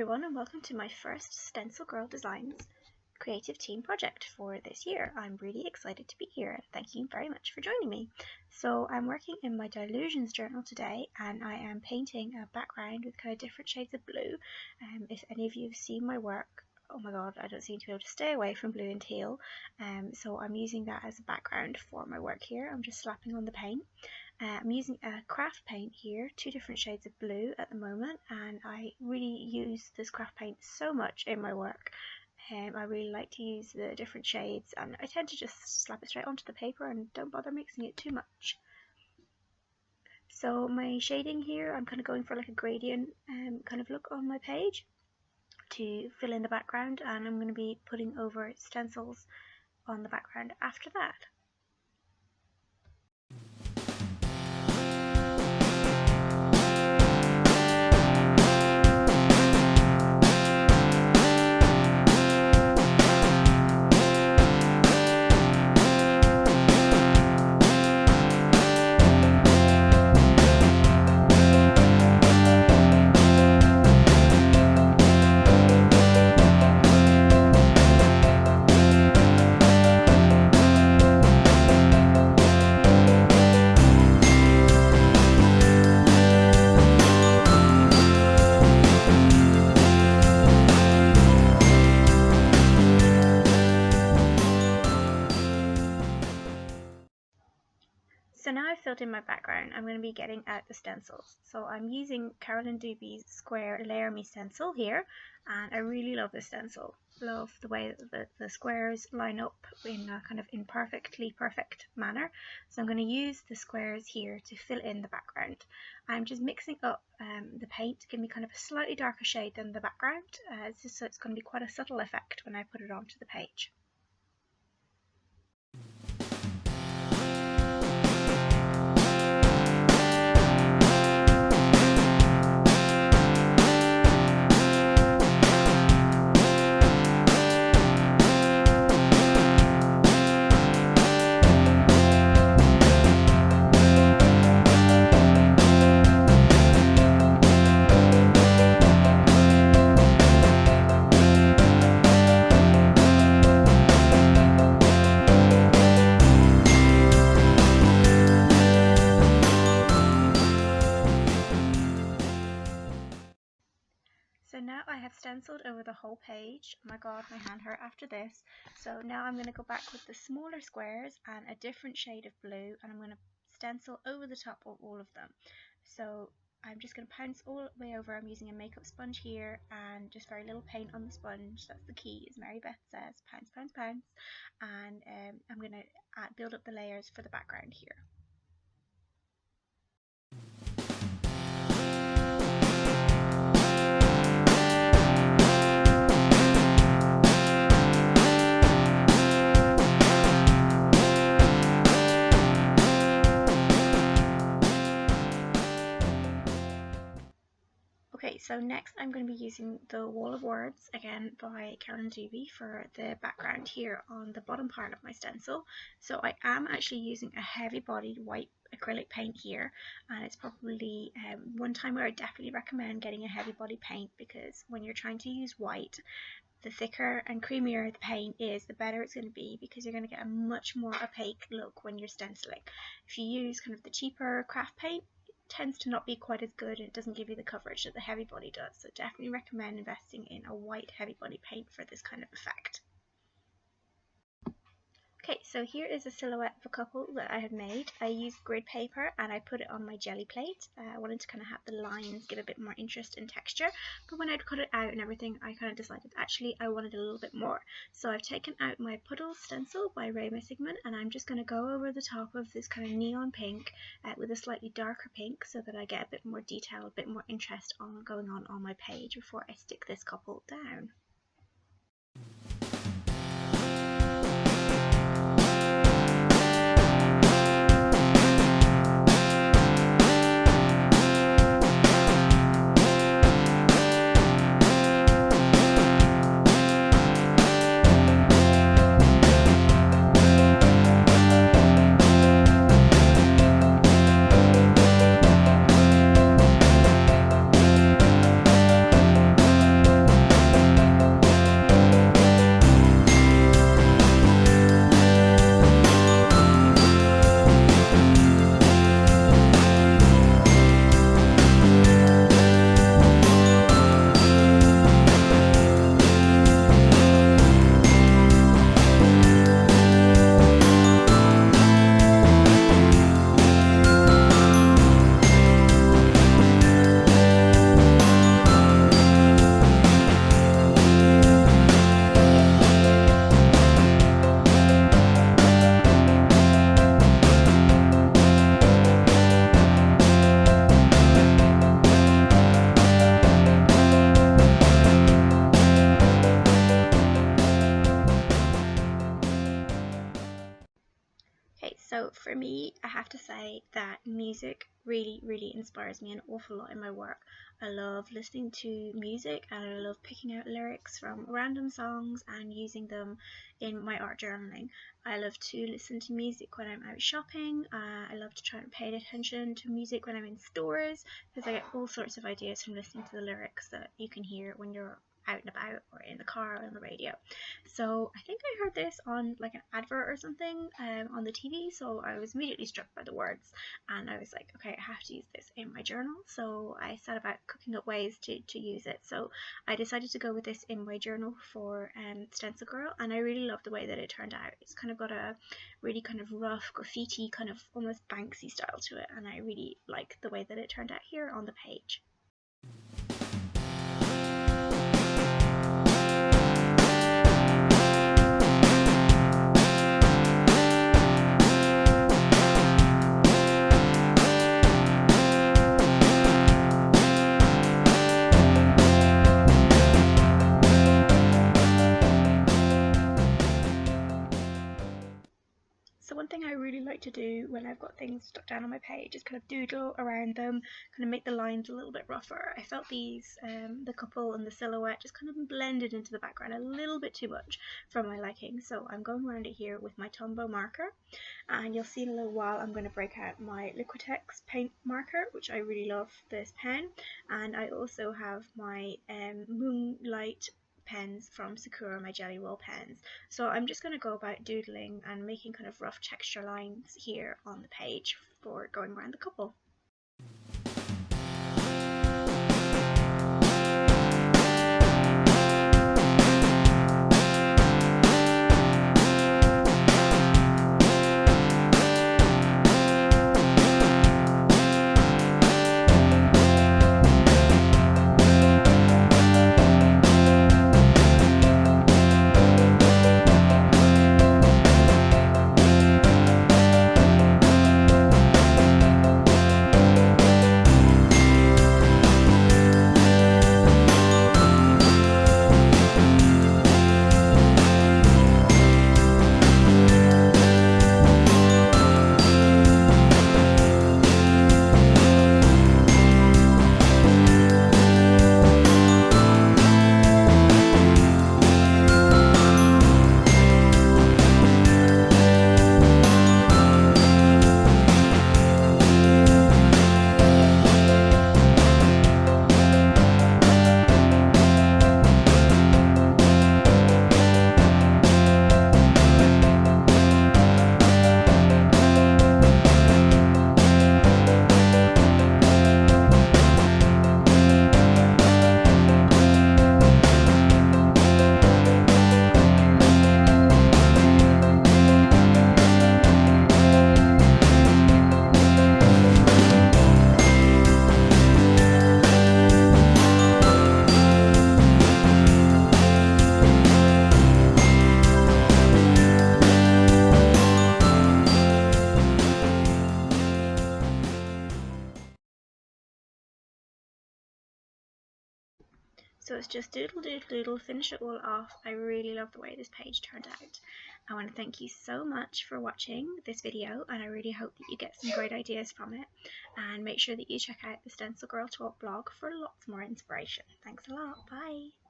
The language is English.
everyone, and welcome to my first StencilGirl Designs creative team project for this year. I'm really excited to be here and thank you very much for joining me. So I'm working in my Dilutions journal today and I am painting a background with kind of different shades of blue. If any of you have seen my work, oh my god, I don't seem to be able to stay away from blue and teal. So I'm using that as a background for my work here. I'm just slapping on the paint. I'm using a craft paint here, two different shades of blue at the moment, and I really use this craft paint so much in my work. I really like to use the different shades, and I tend to just slap it straight onto the paper and don't bother mixing it too much. So my shading here, I'm kind of going for like a gradient kind of look on my page to fill in the background, and I'm going to be putting over stencils on the background after that. So now I've filled in my background, I'm going to be getting out the stencils. So I'm using Karen Gaunt's Square Layer Me stencil here, and I really love this stencil. Love the way that the squares line up in a kind of imperfectly perfect manner. So I'm going to use the squares here to fill in the background. I'm just mixing up the paint to give me kind of a slightly darker shade than the background, so it's going to be quite a subtle effect when I put it onto the page. So now I have stenciled over the whole page. Oh my god, my hand hurt after this. So now I'm going to go back with the smaller squares and a different shade of blue, and I'm going to stencil over the top of all of them. So I'm just going to pounce all the way over. I'm using a makeup sponge here and just very little paint on the sponge. That's the key, as Mary Beth says, pounce, pounce, pounce. And I'm going to build up the layers for the background here. Okay, so next I'm going to be using the Wall of Words, again by Karen Gaunt, for the background here on the bottom part of my stencil. So I am actually using a heavy bodied white acrylic paint here, and it's probably one time where I definitely recommend getting a heavy body paint, because when you're trying to use white, the thicker and creamier the paint is, the better it's going to be, because you're going to get a much more opaque look when you're stenciling. If you use kind of the cheaper craft paint, tends to not be quite as good, and it doesn't give you the coverage that the heavy body does. So definitely recommend investing in a white heavy body paint for this kind of effect. Okay, so here is a silhouette of a couple that I have made. I used grid paper and I put it on my jelly plate. I wanted to kind of have the lines give a bit more interest and texture, but when I'd cut it out and everything, I kind of decided actually I wanted a little bit more. So I've taken out my Puddle stencil by Ray Sigmund, and I'm just going to go over the top of this kind of neon pink with a slightly darker pink, so that I get a bit more detail, a bit more interest going on my page before I stick this couple down. So for me, I have to say that music really inspires me an awful lot in my work. I love listening to music and I love picking out lyrics from random songs and using them in my art journaling. I love to listen to music when I'm out shopping. I love to try and pay attention to music when I'm in stores because I get all sorts of ideas from listening to the lyrics that you can hear when you're out and about or in the car or on the radio. So I think I heard this on like an advert or something on the TV, so I was immediately struck by the words and I was like, okay, I have to use this in my journal. So I set about cooking up ways to use it. So I decided to go with this in my journal for StencilGirl, and I really love the way that it turned out. It's kind of got a really kind of rough graffiti kind of almost Banksy style to it, and I really like the way that it turned out here on the page. So one thing I really like to do when I've got things stuck down on my page is kind of doodle around them, kind of make the lines a little bit rougher. I felt these, the couple and the silhouette just kind of blended into the background a little bit too much for my liking. So I'm going around it here with my Tombow marker, and you'll see in a little while I'm going to break out my Liquitex paint marker, which I really love this pen, and I also have my Moonlight pens from Sakura, my Jelly Roll pens. So I'm just going to go about doodling and making kind of rough texture lines here on the page for going around the couple. So it's just doodle, finish it all off. I really love the way this page turned out. I want to thank you so much for watching this video, and I really hope that you get some great ideas from it. And make sure that you check out the StencilGirl Talk blog for lots more inspiration. Thanks a lot. Bye.